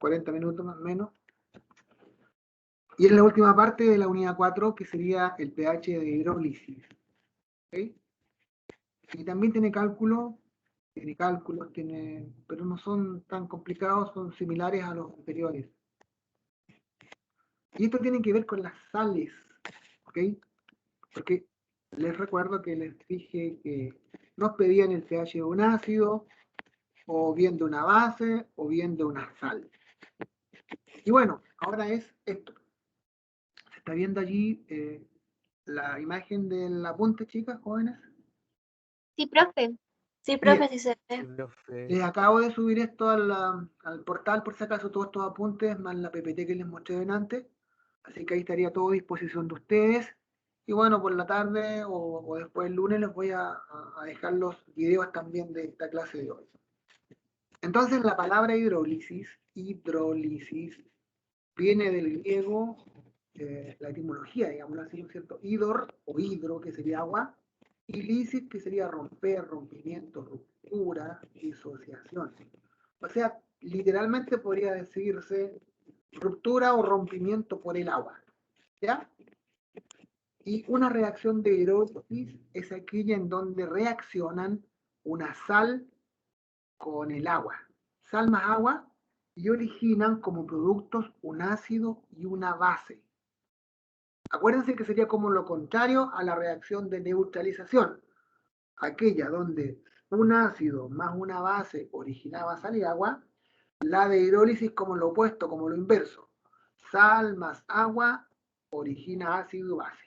40 minutos más o menos. Y en la última parte de la unidad 4, que sería el pH de hidrólisis. ¿Okay? Y también tiene cálculos, pero no son tan complicados, son similares a los anteriores. Y esto tiene que ver con las sales, ¿ok? Porque les recuerdo que les dije que nos pedían el pH de un ácido, o bien de una base, o bien de una sal. Y bueno, ahora es esto. ¿Se está viendo allí la imagen del apunte, chicas, jóvenes? Sí, profe. Sí, Bien. profe, sí se ve. Les acabo de subir esto al portal, por si acaso, todos estos apuntes, más la PPT que les mostré delante. Así que ahí estaría todo a disposición de ustedes. Y bueno, por la tarde o después el lunes les voy a dejar los videos también de esta clase de hoy. Entonces la palabra hidrólisis viene del griego, la etimología, digámoslo así, ¿no es cierto? Hidor o hidro, que sería agua, y lisis, que sería romper, rompimiento, ruptura, disociación. O sea, literalmente podría decirse ruptura o rompimiento por el agua. ¿Ya? Y una reacción de hidrólisis es aquella en donde reaccionan una sal con el agua. Sal más agua y originan como productos un ácido y una base. Acuérdense que sería como lo contrario a la reacción de neutralización, aquella donde un ácido más una base originaba sal y agua, la de hidrólisis como lo opuesto, como lo inverso. Sal más agua origina ácido y base.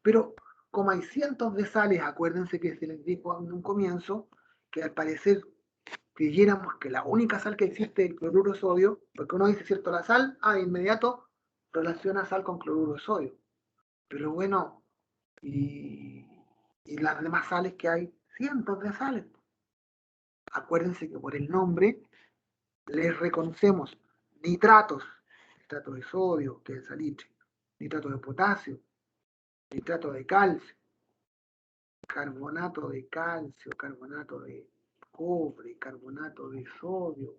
Pero como hay cientos de sales, acuérdense que se les dijo en un comienzo que al parecer creyéramos que la única sal que existe es el cloruro de sodio, porque uno dice, cierto, la sal, de inmediato relaciona sal con cloruro de sodio. Pero bueno, y, y las demás sales que hay, cientos de sales. Acuérdense que por el nombre les reconocemos nitratos, nitrato de sodio, que es el salitre, nitrato de potasio, nitrato de calcio, carbonato de calcio, carbonato de cobre, carbonato de sodio,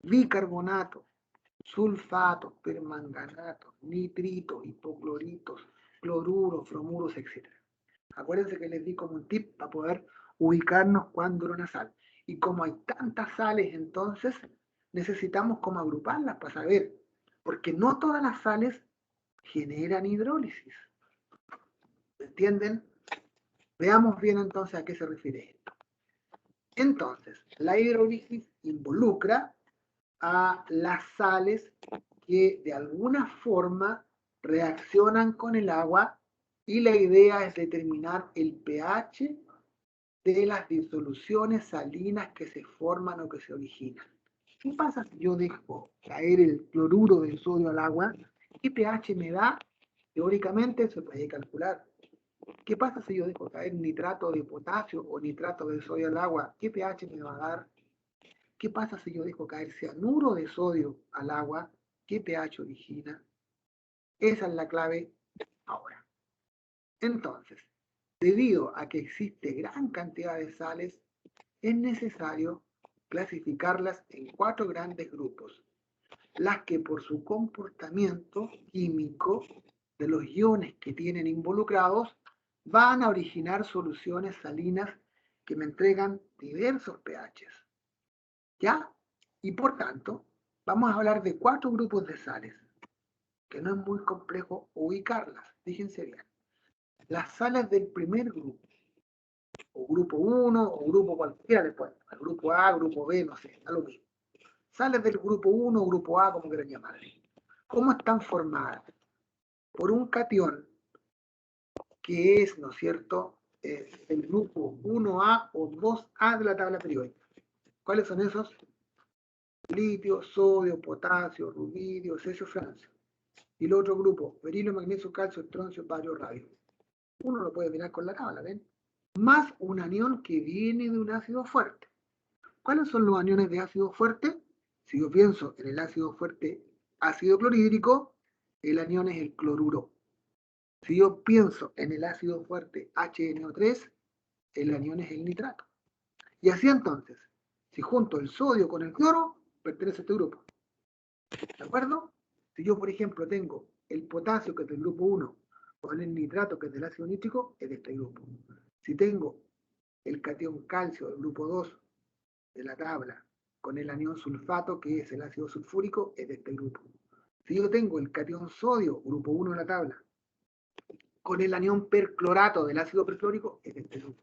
bicarbonato, sulfatos, permanganatos, nitritos, hipocloritos, cloruros, fromuros, etc. Acuérdense que les di como un tip para poder ubicarnos cuando era una sal. Y como hay tantas sales, entonces necesitamos como agruparlas para saber, porque no todas las sales generan hidrólisis. ¿Entienden? Veamos bien entonces a qué se refiere esto. Entonces, la hidrólisis involucra a las sales que de alguna forma reaccionan con el agua y la idea es determinar el pH de las disoluciones salinas que se forman o que se originan. ¿Qué pasa si yo dejo caer el cloruro de sodio al agua? ¿Qué pH me da? Teóricamente se puede calcular. ¿Qué pasa si yo dejo caer nitrato de potasio o nitrato de sodio al agua? ¿Qué pH me va a dar? ¿Qué pasa si yo dejo caer cianuro de sodio al agua? ¿Qué pH origina? Esa es la clave ahora. Entonces, debido a que existe gran cantidad de sales, es necesario clasificarlas en 4 grandes grupos. Las que por su comportamiento químico de los iones que tienen involucrados van a originar soluciones salinas que me entregan diversos pHs. ¿Ya? Y por tanto, vamos a hablar de 4 grupos de sales, que no es muy complejo ubicarlas. Fíjense bien. Las sales del primer grupo, o grupo 1, o grupo cualquiera después, el grupo A, grupo B, no sé, da lo mismo. Sales del grupo 1 o grupo A, como quieran llamarle. ¿Cómo están formadas? Por un catión que es, ¿no es cierto?, el grupo 1A o 2A de la tabla periódica. ¿Cuáles son esos? Litio, sodio, potasio, rubidio, cesio, francio. Y el otro grupo, berilio, magnesio, calcio, estroncio, bario, radio. Uno lo puede mirar con la tabla, ¿ven? Más un anión que viene de un ácido fuerte. ¿Cuáles son los aniones de ácido fuerte? Si yo pienso en el ácido fuerte ácido clorhídrico, el anión es el cloruro. Si yo pienso en el ácido fuerte HNO3, el anión es el nitrato. Y así entonces, si junto el sodio con el cloro, pertenece a este grupo. ¿De acuerdo? Si yo, por ejemplo, tengo el potasio, que es del grupo 1, con el nitrato, que es del ácido nítrico, es de este grupo. Si tengo el cation calcio del grupo 2 de la tabla, con el anión sulfato, que es el ácido sulfúrico, es de este grupo. Si yo tengo el cation sodio, grupo 1 de la tabla, con el anión perclorato del ácido perclórico, es de este grupo.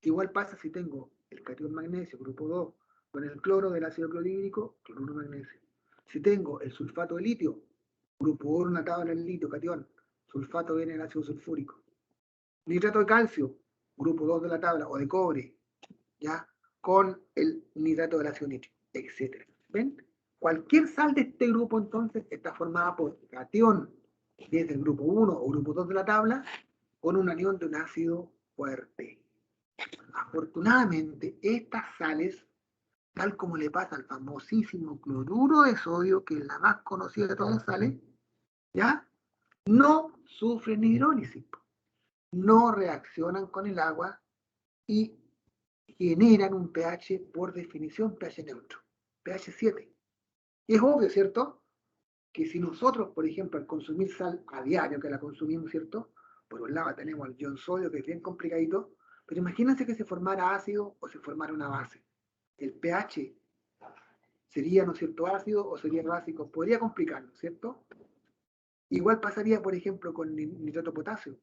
Igual pasa si tengo el cation magnesio, grupo 2, con el cloro del ácido clorhídrico, cloruro magnesio. Si tengo el sulfato de litio, grupo 1 en la tabla del litio, cation, sulfato viene del ácido sulfúrico. Nitrato de calcio, grupo 2 de la tabla, o de cobre, ¿ya? Con el nitrato del ácido nítrico, etc. ¿Ven? Cualquier sal de este grupo, entonces, está formada por cation desde el grupo 1 o grupo 2 de la tabla, con un anión de un ácido fuerte. Afortunadamente, estas sales, tal como le pasa al famosísimo cloruro de sodio, que es la más conocida de todas las sales, ¿ya? No sufren hidrólisis, no reaccionan con el agua y generan un pH, por definición, pH neutro, pH 7. Y es obvio, ¿cierto? Que si nosotros, por ejemplo, al consumir sal a diario, que la consumimos, ¿cierto? Por un lado tenemos el ion sodio, que es bien complicadito, pero imagínense que se formara ácido o se formara una base. El pH sería, ¿no es cierto?, ácido o sería básico. Podría complicarlo, ¿cierto? Igual pasaría, por ejemplo, con nitrato de potasio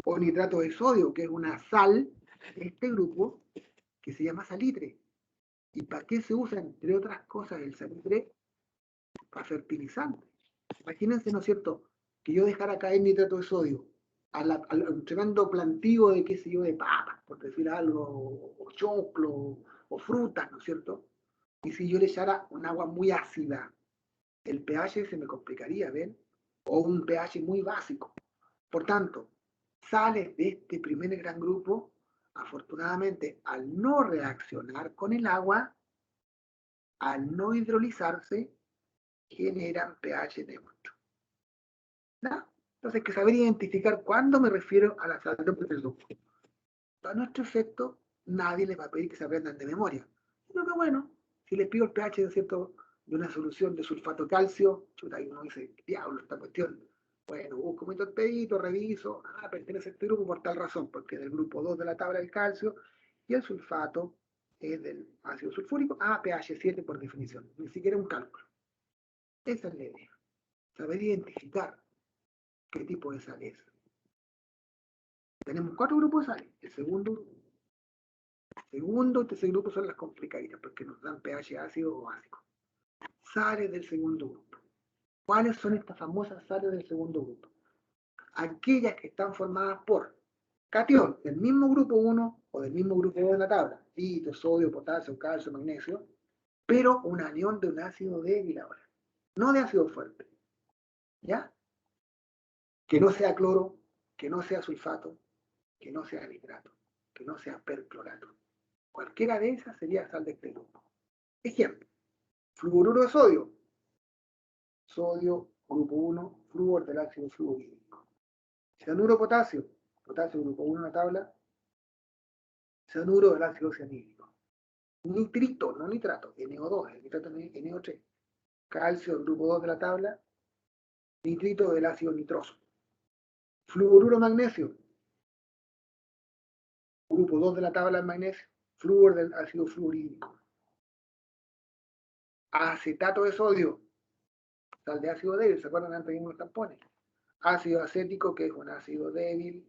o nitrato de sodio, que es una sal de este grupo que se llama salitre. ¿Y para qué se usa, entre otras cosas, el salitre? Para fertilizante. Imagínense, ¿no es cierto?, que yo dejara caer nitrato de sodio al tremendo plantío de, qué sé yo, de papas, por decir algo, o choclo, o frutas, ¿no es cierto? Y si yo le echara un agua muy ácida, el pH se me complicaría, ¿ven? O un pH muy básico. Por tanto, sales de este primer gran grupo, afortunadamente, al no reaccionar con el agua, al no hidrolizarse, generan pH neutro. ¿No? Entonces hay que saber identificar cuándo me refiero a la sal de primer grupo. Para nuestro efecto, nadie les va a pedir que se aprendan de memoria. No, que bueno, si les pido el pH de, cierto, de una solución de sulfato calcio, chuta, y uno dice, diablo, esta cuestión. Bueno, busco mi torpedito, reviso, pertenece a este grupo por tal razón, porque es del grupo 2 de la tabla del calcio, y el sulfato es del ácido sulfúrico, pH 7 por definición, ni siquiera un cálculo. Esa es la idea, saber identificar qué tipo de sal es. Tenemos 4 grupos de sales. El segundo y tercer grupo son las complicaditas, porque nos dan pH ácido o básico. Sales del segundo grupo. ¿Cuáles son estas famosas sales del segundo grupo? Aquellas que están formadas por cation del mismo grupo 1 o del mismo grupo 2 de la tabla, litio, sodio, potasio, calcio, magnesio, pero un anión de un ácido débil ahora, no de ácido fuerte, ¿ya? Que no sea cloro, que no sea sulfato, que no sea nitrato, que no sea perclorato. Cualquiera de esas sería sal de este grupo. Ejemplo, fluoruro de sodio. Sodio, grupo 1, flúor del ácido fluorhídrico. Cianuro potasio. Potasio, grupo 1 en la tabla. Cianuro del ácido cianhídrico. Nitrito, no nitrato, NO2, el nitrato NO3. Calcio, grupo 2 de la tabla. Nitrito del ácido nitroso. Fluoruro magnesio. Grupo 2 de la tabla del magnesio. Flúor del ácido fluorhídrico. Acetato de sodio. Sal de ácido débil, ¿se acuerdan? Antes vimos los tampones. Ácido acético, que es un ácido débil,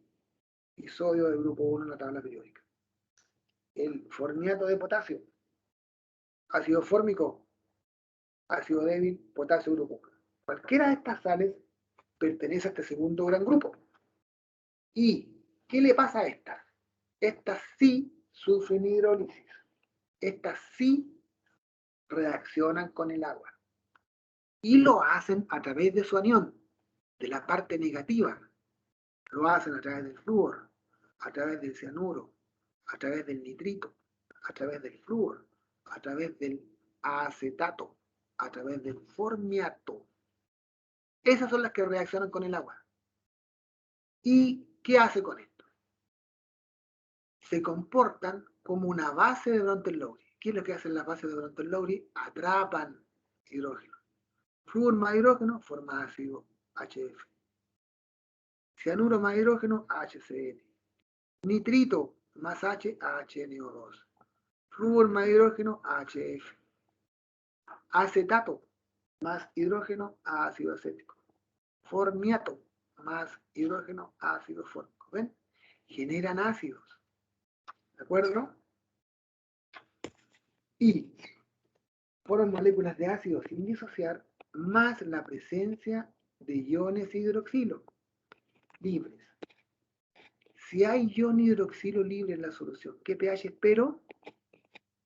y sodio del grupo 1 en la tabla periódica. El formiato de potasio, ácido fórmico, ácido débil, potasio grupo 1. Cualquiera de estas sales pertenece a este segundo gran grupo. ¿Y qué le pasa a estas? Estas sí sufren hidrólisis. Estas sí reaccionan con el agua. Y lo hacen a través de su anión, de la parte negativa. Lo hacen a través del flúor, a través del cianuro, a través del nitrito, a través del flúor, a través del acetato, a través del formiato. Esas son las que reaccionan con el agua. ¿Y qué hace con esto? Se comportan como una base de Brunton-Lowry. ¿Qué es lo que hacen las bases de Brunton-Lowry? Atrapan hidrógeno. Flúor más hidrógeno forma ácido HF. Cianuro más hidrógeno, HCl. Nitrito más H, HNO2. Flúor más hidrógeno, HF. Acetato más hidrógeno, ácido acético. Formiato más hidrógeno, ácido fórmico. ¿Ven? Generan ácidos. ¿De acuerdo? Y forman moléculas de ácido sin disociar, más la presencia de iones hidroxilo libres. Si hay ion hidroxilo libre en la solución, ¿qué pH espero?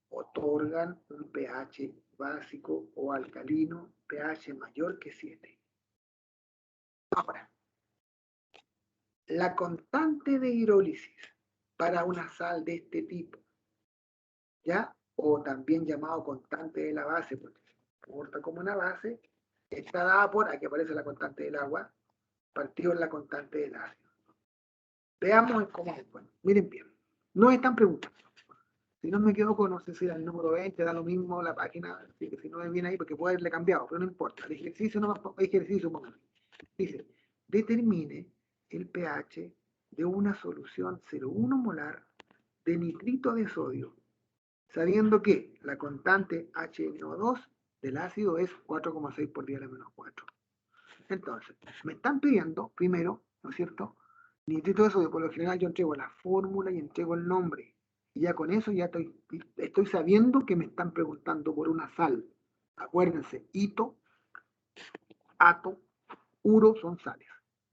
Otorgan un pH básico o alcalino, pH mayor que 7. Ahora, la constante de hidrólisis para una sal de este tipo, ¿ya? O también llamado constante de la base, porque se comporta como una base, está dada por, aquí aparece la constante del agua, partido en la constante del ácido. Veamos cómo es. Bueno, miren bien, no están preguntando. Si no me equivoco, no sé si era el número 20, da lo mismo la página, así que si no me viene ahí, porque puede haberle cambiado, pero no importa. El ejercicio no más, ejercicio, dice, determine el pH de una solución 0,1 molar de nitrito de sodio, sabiendo que la constante HNO2 del ácido es 4,6 por 10 a la menos 4. Entonces, me están pidiendo, primero, ¿no es cierto? Nitrito de sodio, por lo general yo entrego la fórmula y entrego el nombre. Y ya con eso ya estoy sabiendo que me están preguntando por una sal. Acuérdense, hito, ato, uro son sales.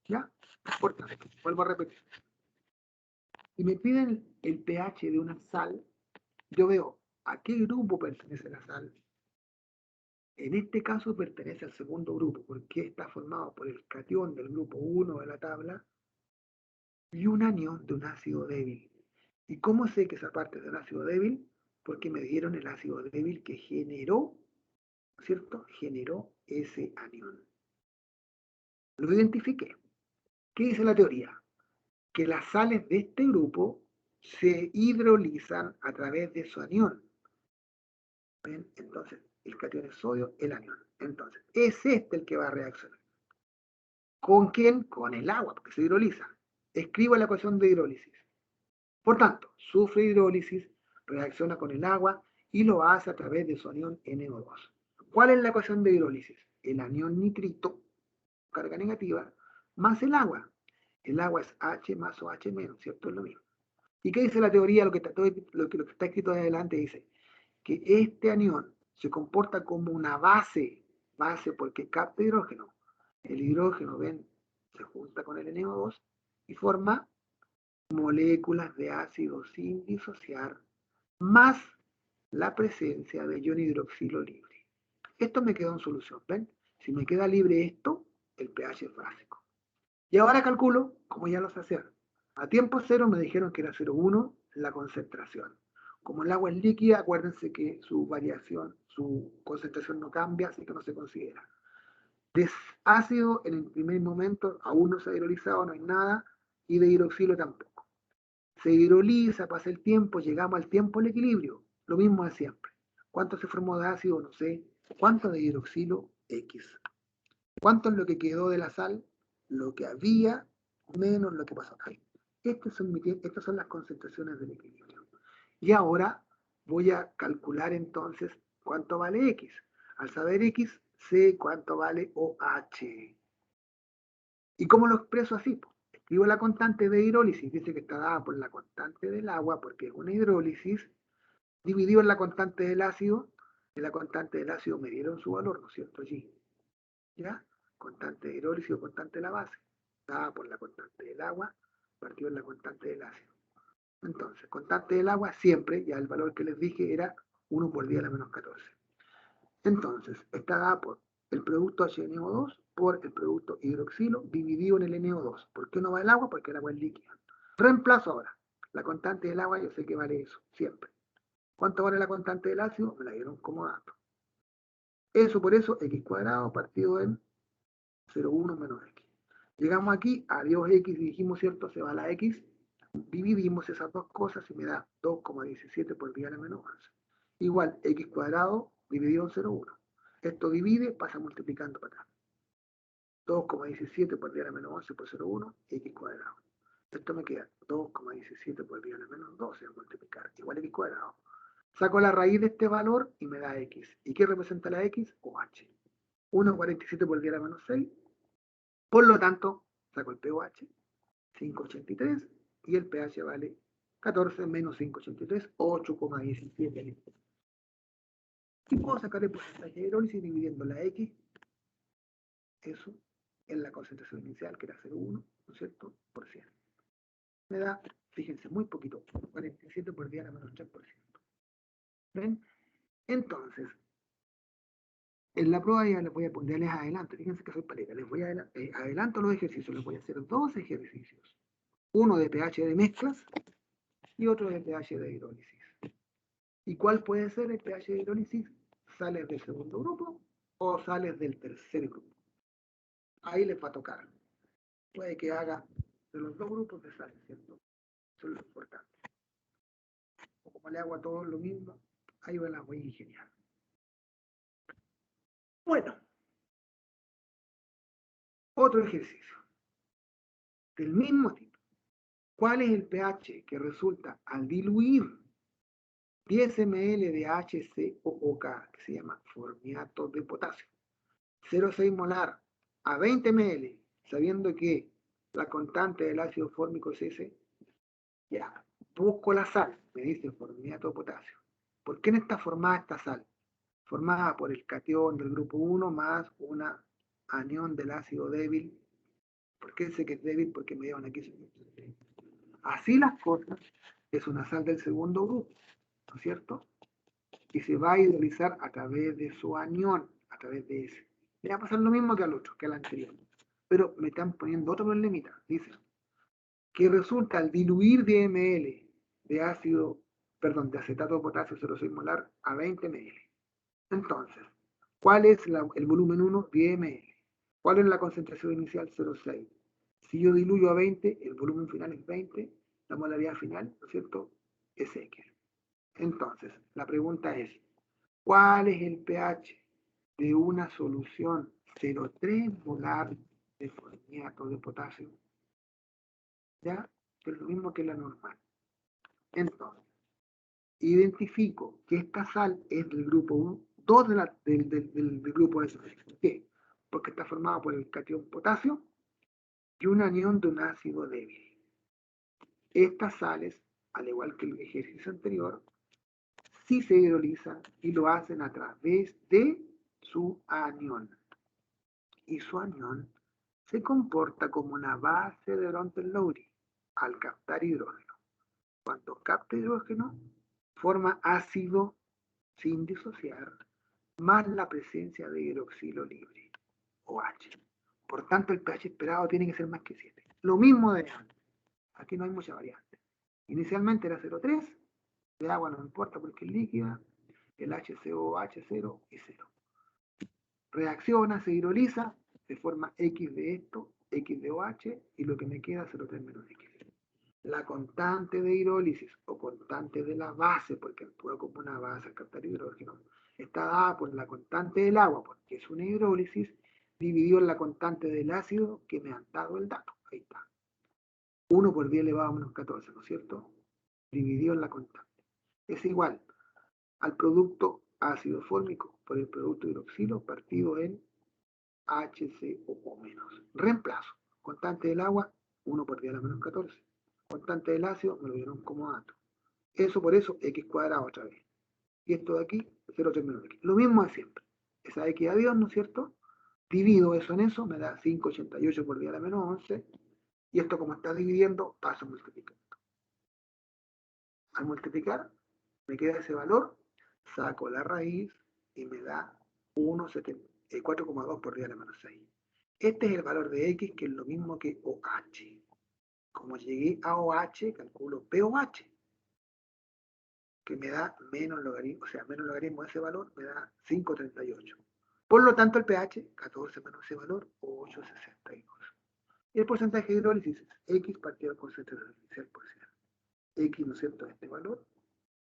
¿Ya? Importante. Vuelvo a repetir. Si me piden el pH de una sal, yo veo a qué grupo pertenece la sal. En este caso pertenece al segundo grupo, porque está formado por el catión del grupo 1 de la tabla y un anión de un ácido débil. ¿Y cómo sé que esa parte es de un ácido débil? Porque me dieron el ácido débil que generó, ¿cierto? Generó ese anión. Lo identifiqué. ¿Qué dice la teoría? Que las sales de este grupo se hidrolizan a través de su anión. ¿Ven? Entonces, el catión es sodio, el anión. Entonces, es este el que va a reaccionar. ¿Con quién? Con el agua, porque se hidroliza. Escribo la ecuación de hidrólisis. Por tanto, sufre hidrólisis, reacciona con el agua y lo hace a través de su anión NO2. ¿Cuál es la ecuación de hidrólisis? El anión nitrito, carga negativa, más el agua. El agua es H más OH menos, ¿cierto? Es lo mismo. ¿Y qué dice la teoría? Lo que está escrito ahí adelante dice que este anión se comporta como una base porque capta hidrógeno. El hidrógeno, ven, se junta con el NO2 y forma moléculas de ácido sin disociar, más la presencia de ion hidroxilo libre. Esto me quedó en solución, ¿ven? Si me queda libre esto, el pH es básico. Y ahora calculo, como ya lo sé hacer. A tiempo cero me dijeron que era 0,1 la concentración. Como el agua es líquida, acuérdense que su variación, su concentración no cambia, así que no se considera. De ácido, en el primer momento, aún no se ha hidrolizado, no hay nada, y de hidroxilo tampoco. Se hidroliza, pasa el tiempo, llegamos al tiempo del equilibrio. Lo mismo de siempre. ¿Cuánto se formó de ácido? No sé. ¿Cuánto de hidroxilo? X. ¿Cuánto es lo que quedó de la sal? Lo que había menos lo que pasó. Estas son las concentraciones del equilibrio. Y ahora voy a calcular entonces cuánto vale X. Al saber X, sé cuánto vale OH. ¿Y cómo lo expreso así? Escribo la constante de hidrólisis, dice que está dada por la constante del agua, porque es una hidrólisis, dividido en la constante del ácido, y la constante del ácido me dieron su valor, ¿no es cierto? Allí. ¿Ya? Constante de hidrólisis o constante de la base, dada por la constante del agua, partido en la constante del ácido. Entonces, constante del agua siempre, ya el valor que les dije era 1 por 10 a la menos 14. Entonces, está dada por el producto HNO2 por el producto hidroxilo dividido en el NO2. ¿Por qué no va el agua? Porque el agua es líquida. Reemplazo ahora. La constante del agua yo sé que vale eso, siempre. ¿Cuánto vale la constante del ácido? Me la dieron como dato. Eso por eso, x cuadrado partido en 0,1 menos x. Llegamos aquí, adiós x, dijimos, ¿cierto? Se va la x. Dividimos esas dos cosas y me da 2,17 por 10 a la menos 11. Igual, x cuadrado dividido en 0,1. Esto divide, pasa multiplicando para atrás. 2,17 por 10 a la menos 11 por 0,1, x cuadrado. Esto me queda 2,17 por 10 a la menos 12 a multiplicar, igual a x cuadrado. Saco la raíz de este valor y me da x. ¿Y qué representa la x? OH. 1,47 por 10 a la menos 6. Por lo tanto, saco el pOH, 5,83, y el pH vale 14 menos 5,83, 8,17. Y puedo sacar el porcentaje de hidrólisis dividiendo la x, eso, en la concentración inicial, que era 0,1, ¿no es cierto?, por 100. Me da, fíjense, muy poquito, 47 por 10 a la menos 3%. ¿Ven? Entonces, en la prueba ya les voy a ponerles adelante, fíjense que soy paleta, les voy a adelanto los ejercicios, les voy a hacer dos ejercicios. Uno de pH de mezclas y otro de pH de hidrólisis. ¿Y cuál puede ser el pH de hidrólisis? ¿Sales del segundo grupo o sales del tercer grupo? Ahí les va a tocar. Puede que haga de los dos grupos de sales, ¿cierto? Eso es lo importante. O como le hago a todos lo mismo, ahí me las voy a ingeniar. Bueno, otro ejercicio. Del mismo tipo. ¿Cuál es el pH que resulta al diluir 10 ml de HCOOK, que se llama formiato de potasio, 0,6 molar a 20 ml, sabiendo que la constante del ácido fórmico es ese? Ya, busco la sal, me dice formiato de potasio. ¿Por qué no está formada esta sal? Formada por el catión del grupo 1 más una anión del ácido débil. ¿Por qué sé que es débil? Porque me llevan aquí. Así las cosas, es una sal del segundo grupo, ¿no es cierto? Y se va a hidrolizar a través de su anión, a través de ese. Le va a pasar lo mismo que al otro, que al anterior. Pero me están poniendo otro problemita. Dice que resulta al diluir 10 ml de ácido, perdón, de acetato de potasio 0,6 molar a 20 ml. Entonces, ¿cuál es el volumen 1? 10 ml. ¿Cuál es la concentración inicial? 0,6. Si yo diluyo a 20, el volumen final es 20, la molaridad final, ¿no es cierto?, es X. Entonces, la pregunta es, ¿cuál es el pH de una solución 0,3 molar de formiato de potasio? ¿Ya? Es lo mismo que la normal. Entonces, identifico que esta sal es del grupo 1, 2 del grupo S. ¿Por qué? Porque está formada por el catión potasio y un anión de un ácido débil. Estas sales, al igual que el ejercicio anterior, sí se hidrolizan y lo hacen a través de su anión. Y su anión se comporta como una base de Brundtland-Lowry al captar hidrógeno. Cuando capta hidrógeno, forma ácido sin disociar, más la presencia de hidroxilo libre, OH. Por tanto, el pH esperado tiene que ser más que 7. Lo mismo de antes. Aquí no hay mucha variante. Inicialmente era 0,3, de agua no importa porque es líquida, el HCOH 0 y 0. Reacciona, se hidroliza, se forma X de esto, X de OH, y lo que me queda es 0,3 menos X. La constante de hidrólisis o constante de la base, porque actúa como una base al captar hidrógeno, está dada por la constante del agua, porque es una hidrólisis, dividido en la constante del ácido que me han dado el dato. Ahí está. 1 por 10 elevado a menos 14, ¿no es cierto? Dividido en la constante. Es igual al producto ácido fórmico por el producto hidroxilo partido en HCO menos. Reemplazo. Constante del agua, 1 por 10 a la menos 14. Constante del ácido, me lo dieron como dato. Eso por eso, x cuadrado otra vez. Y esto de aquí, 0,3 menos x. Lo mismo de siempre. Esa x a Dios, ¿no es cierto? Divido eso en eso, me da 5,88 por 10 a la menos 11. Y esto como está dividiendo, paso multiplicando. Al multiplicar, me queda ese valor, saco la raíz y me da 4,2 por 10 a la menos 6. Este es el valor de x, que es lo mismo que OH. Como llegué a OH, calculo POH, que me da menos logaritmo, o sea, menos logaritmo de ese valor, me da 5,38. Por lo tanto, el pH, 14 menos ese valor, 8,62. Y el porcentaje de hidrólisis es X partido por concentración inicial por 100. X, ¿no es cierto?, este valor,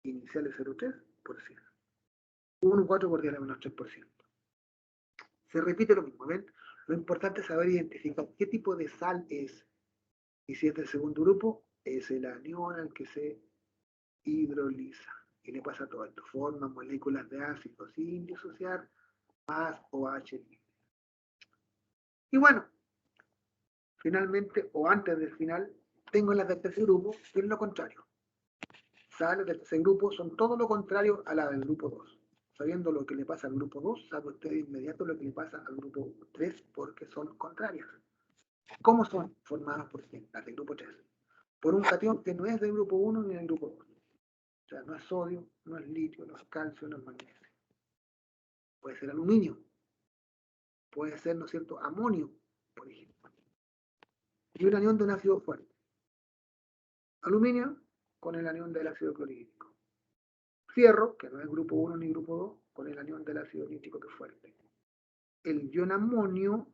inicial es 0,3 por 100. 1,4 por 10 a la menos 3%. Se repite lo mismo, ¿ven? Lo importante es saber identificar qué tipo de sal es. Y si es del segundo grupo, es el anión al que se hidroliza. Y le pasa todo esto. Forma moléculas de ácido sin disociar más OH libre. Y bueno, finalmente, o antes del final, tengo las del tercer grupo, que es lo contrario. Sales del tercer grupo son todo lo contrario a la del grupo 2. Sabiendo lo que le pasa al grupo 2, sabe usted de inmediato lo que le pasa al grupo 3 porque son contrarias. ¿Cómo son formadas por quién? Las del grupo 3. Por un cation que no es del grupo 1 ni del grupo 2. O sea, no es sodio, no es litio, no es calcio, no es magnesio. Puede ser aluminio, puede ser, ¿no es cierto?, amonio, por ejemplo. Y un anión de un ácido fuerte. Aluminio con el anión del ácido clorhídrico. Fierro, que no es grupo 1 ni grupo 2, con el anión del ácido nítrico que es fuerte. El ion amonio,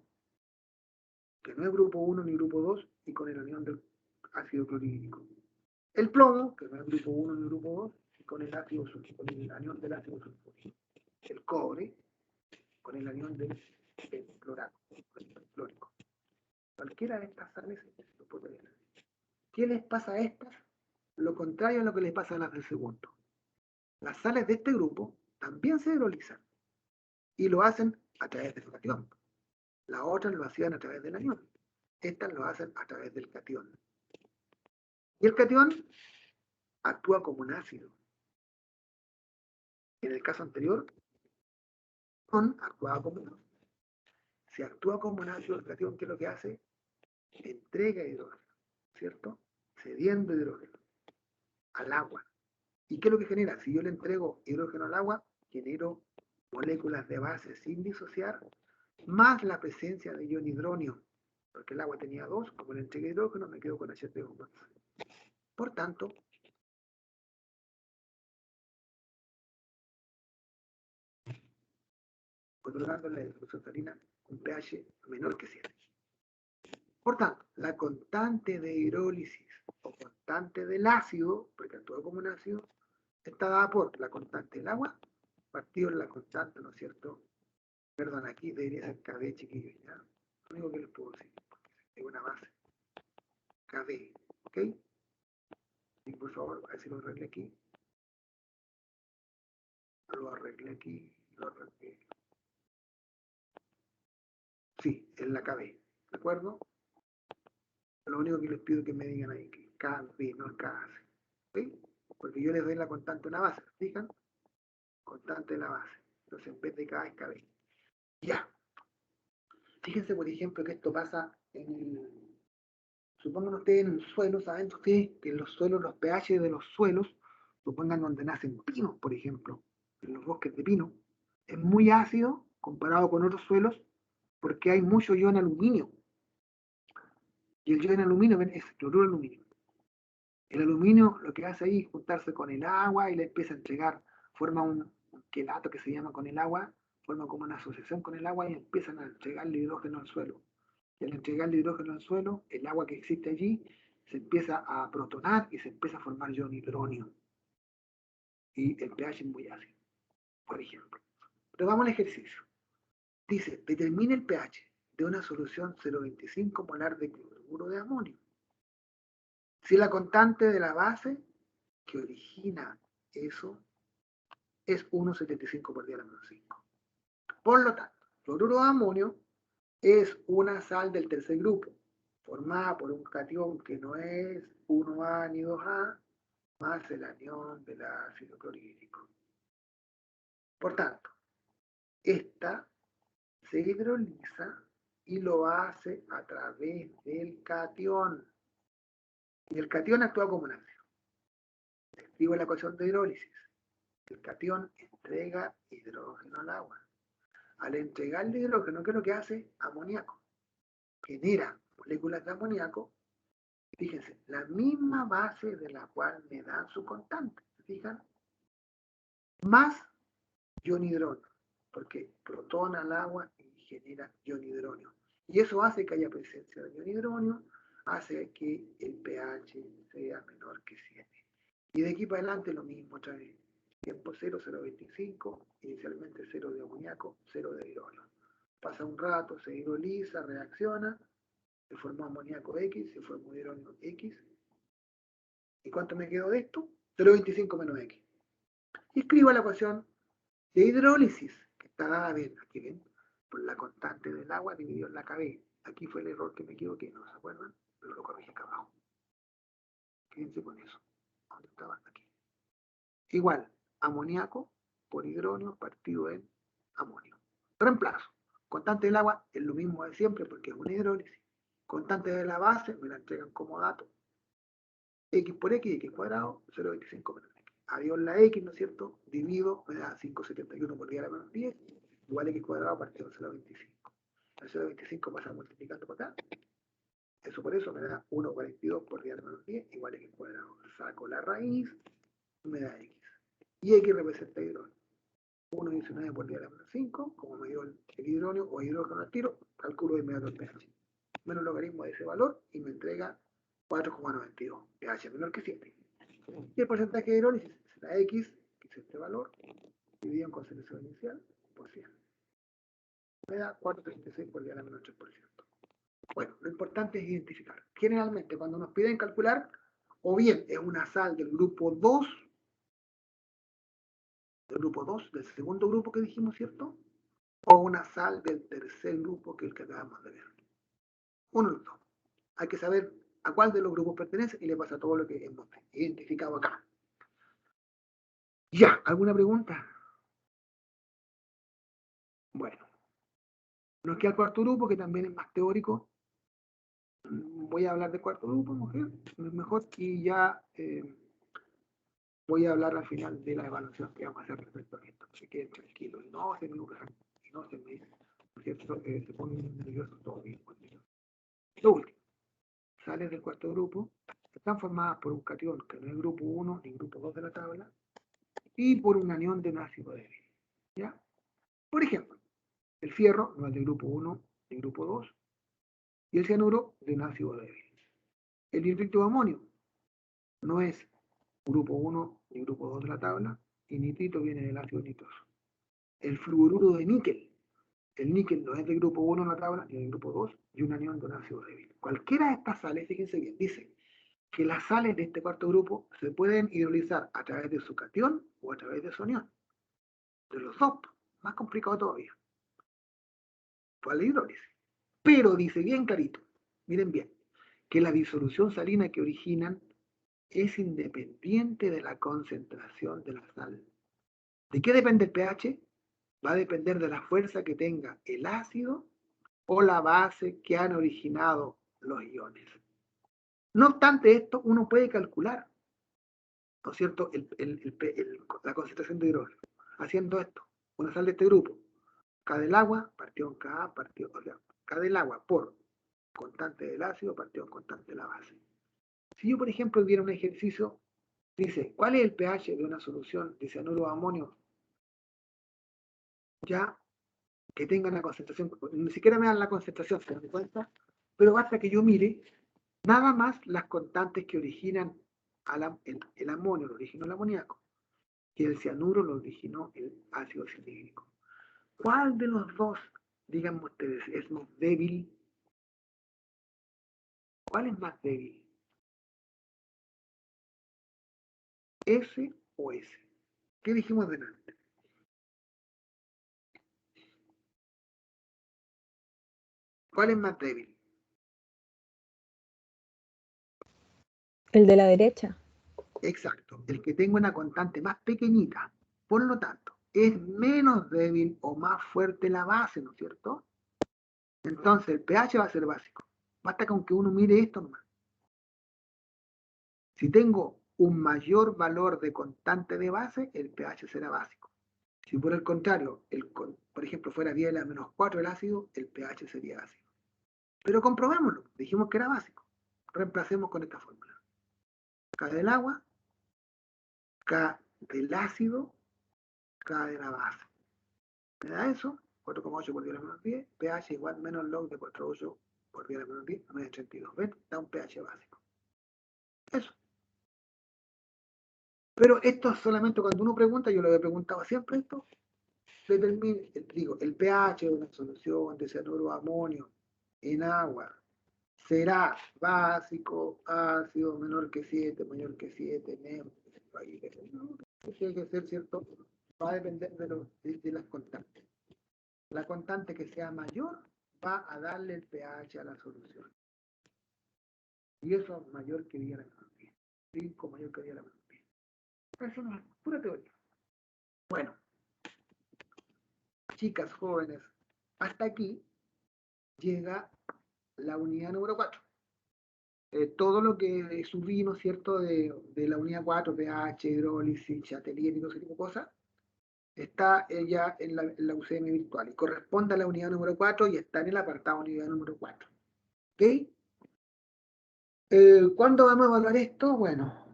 que no es grupo 1 ni grupo 2, y con el anión del ácido clorhídrico. El plomo, que no es grupo 1 ni grupo 2, y con el ácido sulfúrico, con el anión del ácido sulfúrico. El cobre, con el anión del clorato, clórico. Cualquiera de estas sales lo puede ver. ¿Qué les pasa a estas? Lo contrario a lo que les pasa a las del segundo. Las sales de este grupo también se hidrolizan y lo hacen a través del cation. Las otras lo hacían a través del anión. Estas lo hacen a través del cation. Y el cation actúa como un ácido. En el caso anterior, actuaba como un ácido. Si actúa como un ácido, el cation, ¿qué es lo que hace? Entrega hidrógeno, ¿cierto? Cediendo hidrógeno al agua. ¿Y qué es lo que genera? Si yo le entrego hidrógeno al agua, genero moléculas de base sin disociar, más la presencia de ion hidronio, porque el agua tenía 2, como le entregué hidrógeno, me quedo con H2 más. Por tanto, otorgando la disolución salina un pH menor que 7. Por tanto, la constante de hidrólisis o constante del ácido, porque actúa como un ácido, está dada por la constante del agua partido en la constante, ¿no es cierto? Perdón, aquí debería ser KB, chiquillos, ¿ya? Lo único que les puedo decir, porque es una base. KB, ¿ok? Y por favor, a ver si lo arreglé aquí. Lo arreglé aquí, lo arreglé. Sí, es la KB, ¿de acuerdo? Lo único que les pido es que me digan ahí que KB, no es KC, ¿ok? Porque yo les doy la constante de una base, ¿fijan? Constante de la base. Entonces, en vez de K es KB. Ya. Fíjense, por ejemplo, que esto pasa en el... Supongan ustedes en el suelo, ¿saben ustedes que en los suelos, los pH de los suelos, supongan donde nacen pinos, por ejemplo, en los bosques de pino, es muy ácido comparado con otros suelos porque hay mucho ion aluminio. Y el ion aluminio es cloruro de aluminio. El aluminio lo que hace ahí es juntarse con el agua y le empieza a entregar, forma un quelato que se llama con el agua, forma como una asociación con el agua y empiezan a entregarle hidrógeno al suelo. Y al entregarle hidrógeno al suelo, el agua que existe allí se empieza a protonar y se empieza a formar ion hidronio. Y el pH es muy ácido, por ejemplo. Pero vamos al ejercicio. Dice, determine el pH de una solución 0,25 molar de cloruro de amonio. Si la constante de la base que origina eso es 1,75 por 10 a la menos 5. Por lo tanto, cloruro de amonio es una sal del tercer grupo, formada por un cation que no es 1A ni 2A, más el anión del ácido clorhídrico. Por tanto, esta se hidroliza y lo hace a través del cation. Y el cation actúa como un ácido. Escribo la ecuación de hidrólisis. El cation entrega hidrógeno al agua. Al entregarle hidrógeno, ¿qué es lo que hace? Amoníaco. Genera moléculas de amoníaco. Fíjense, la misma base de la cual me dan su constante. ¿Se fijan? Más ion hidrógeno, porque protona al agua y genera ion hidrógeno. Y eso hace que haya presencia de ion hidrógeno, hace que el pH sea menor que 7. Y de aquí para adelante lo mismo otra vez. Tiempo 0, 0,25, inicialmente 0 de amoníaco, 0 de hidrógeno. Pasa un rato, se hidroliza, reacciona, se formó amoníaco X, se formó hidrógeno X. ¿Y cuánto me quedó de esto? 0,25 menos X. Y escribo la ecuación de hidrólisis, que está dada bien, aquí ven, por la constante del agua dividido en la KB. Aquí fue el error que me equivoqué, ¿no se acuerdan? Pero lo corrigí acá abajo. Quédense con eso. ¿Dónde estaba? Aquí. Igual, amoníaco por hidrógeno partido en amonio. Reemplazo. Constante del agua es lo mismo de siempre porque es una hidrólisis. Constante de la base me la entregan como dato. X por X, X cuadrado, 0,25 menos X. Adiós la X, ¿no es cierto? Divido, me da 5,71 por 10 a la menos 10, igual X cuadrado partido de 0,25. El 0,25 pasa multiplicando por acá. Eso por eso me da 1,42 por 10 a la menos 10, igual X cuadrado. Saco la raíz, me da X. Y X representa hidrógeno. 1,19 por 10 a la menos 5, como me dio el hidrógeno o hidrógeno al tiro, calculo de inmediato el pH. Menos logaritmo de ese valor y me entrega 4,92, pH menor que 7. Y el porcentaje de hidrólisis será X, que es este valor, dividido en concentración inicial, por 100. Me da 4,36 por 10 a la menos 3%. Bueno, lo importante es identificar. Generalmente, cuando nos piden calcular, o bien es una sal del grupo 2, del segundo grupo que dijimos, ¿cierto? O una sal del tercer grupo, que es el que acabamos de ver. Uno de los dos. Hay que saber a cuál de los grupos pertenece y le pasa todo lo que hemos identificado acá. Ya, ¿alguna pregunta? Bueno, nos queda el cuarto grupo, que también es más teórico. Voy a hablar del cuarto grupo, mujer, mejor, y ya voy a hablar al final de la evaluación que vamos a hacer respecto a esto. Así que tranquilo, y no se me enojan, y no se me, ¿no es cierto? Se ponen nerviosos todo bien. Lo último, sales del cuarto grupo, están formadas por un catión que no es grupo 1 ni grupo 2 de la tabla, y por un anión de un ácido débil. ¿Ya? Por ejemplo, el fierro no es de grupo 1 ni grupo 2, y el cianuro de un ácido débil. El nitrito de amonio no es grupo 1 ni grupo 2 de la tabla, y nitrito viene del ácido nitroso. El fluoruro de níquel, el níquel no es de grupo 1 en la tabla, ni de grupo 2, y un anión de un ácido débil. Cualquiera de estas sales, fíjense bien, dice que las sales de este cuarto grupo se pueden hidrolizar a través de su catión o a través de su anión. De los dos, más complicado todavía. Pues la hidrólisis. Pero dice bien clarito, miren bien, que la disolución salina que originan es independiente de la concentración de la sal. ¿De qué depende el pH? Va a depender de la fuerza que tenga el ácido o la base que han originado los iones. No obstante esto, uno puede calcular, ¿no es cierto?, la concentración de hidrógeno. Haciendo esto, una sal de este grupo, K del agua, partido en Ka, partido, o sea, K del agua por constante del ácido, partido en constante de la base. Si yo, por ejemplo, viera un ejercicio, dice, ¿cuál es el pH de una solución de cianuro de amonio? Ya que tenga una concentración, ni siquiera me dan la concentración, ¿se dan cuenta? Pero basta que yo mire nada más las constantes que originan el amonio, lo originó el amoníaco, y el cianuro lo originó el ácido cianhídrico. ¿Cuál de los dos, díganme ustedes, es más débil? ¿Cuál es más débil? ¿S o S? ¿Qué dijimos delante? ¿Cuál es más débil? El de la derecha. Exacto, el que tenga una constante más pequeñita. Por lo tanto, es menos débil o más fuerte la base, ¿no es cierto? Entonces, el pH va a ser básico. Basta con que uno mire esto nomás. Si tengo un mayor valor de constante de base, el pH será básico. Si por el contrario, por ejemplo, fuera 10 a la menos 4 el ácido, el pH sería ácido. Pero comprobémoslo, dijimos que era básico. Reemplacemos con esta fórmula. K del agua, K del ácido, K de la base. ¿Me da eso? 4,8 por 10 a la menos 10, pH igual menos log de 4,8 por 10 a la menos 10, 9,32. ¿Ven? Da un pH básico. Eso. Pero esto es solamente cuando uno pregunta, yo lo he preguntado siempre esto, el pH de una solución de cianuro de amonio en agua será básico, ácido, menor que 7, mayor que 7, menos, ahí, tiene que ser cierto, va a depender de las constantes. La constante que sea mayor va a darle el pH a la solución. Y eso es mayor que 10 a la menor 10. 5 mayor que 10 a la menor 10. Eso no es pura teoría. Bueno, chicas, jóvenes, hasta aquí llega la unidad número 4. Todo lo que subimos, ¿cierto? De la unidad 4, pH, hidrólisis, Chatelier y todo ese tipo de cosas, está ya en la UCM virtual y corresponde a la unidad número 4 y está en el apartado unidad número 4. ¿Ok? ¿Cuándo vamos a evaluar esto? Bueno,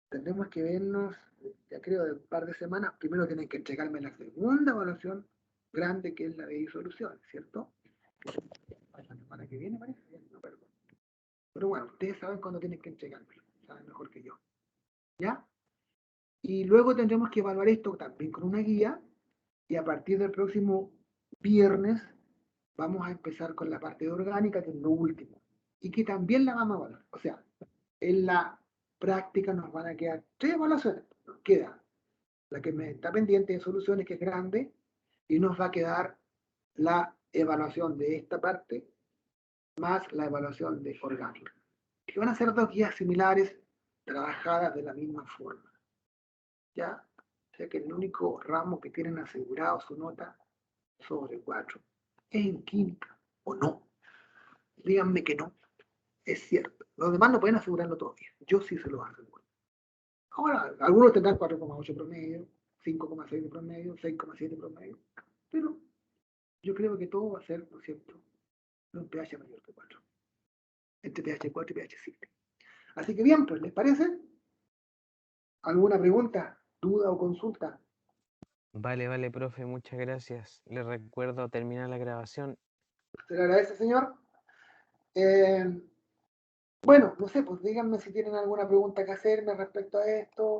tendremos que vernos, ya creo, de un par de semanas. Primero tienen que entregarme la segunda evaluación grande, que es la de disolución, ¿cierto? La semana que viene, parece. No, perdón. Pero bueno, ustedes saben cuándo tienen que entregármelo, saben mejor que yo. ¿Ya? Y luego tendremos que evaluar esto también con una guía, y a partir del próximo viernes vamos a empezar con la parte de orgánica, que es lo último, y que también la vamos a evaluar. O sea, en la práctica nos van a quedar 3 evaluaciones. Nos queda la que me está pendiente de soluciones, que es grande, y nos va a quedar la evaluación de esta parte, más la evaluación de orgánica, que van a ser 2 guías similares, trabajadas de la misma forma. ¿Ya? O sea que el único ramo que tienen asegurado su nota sobre 4 es en química, ¿o no? Díganme que no, es cierto. Los demás no pueden asegurarlo todavía, yo sí se los aseguro. Ahora, algunos tendrán 4,8 promedio, 5,6 de promedio, 6,7 promedio, pero yo creo que todo va a ser, ¿no es cierto?, un pH mayor que 4, entre pH 4 y pH 7. Así que bien, pues, ¿les parece? ¿Alguna pregunta, duda o consulta? Vale, profe, muchas gracias. Le recuerdo terminar la grabación. Se le agradece, señor. Bueno, no sé, pues díganme si tienen alguna pregunta que hacerme respecto a esto.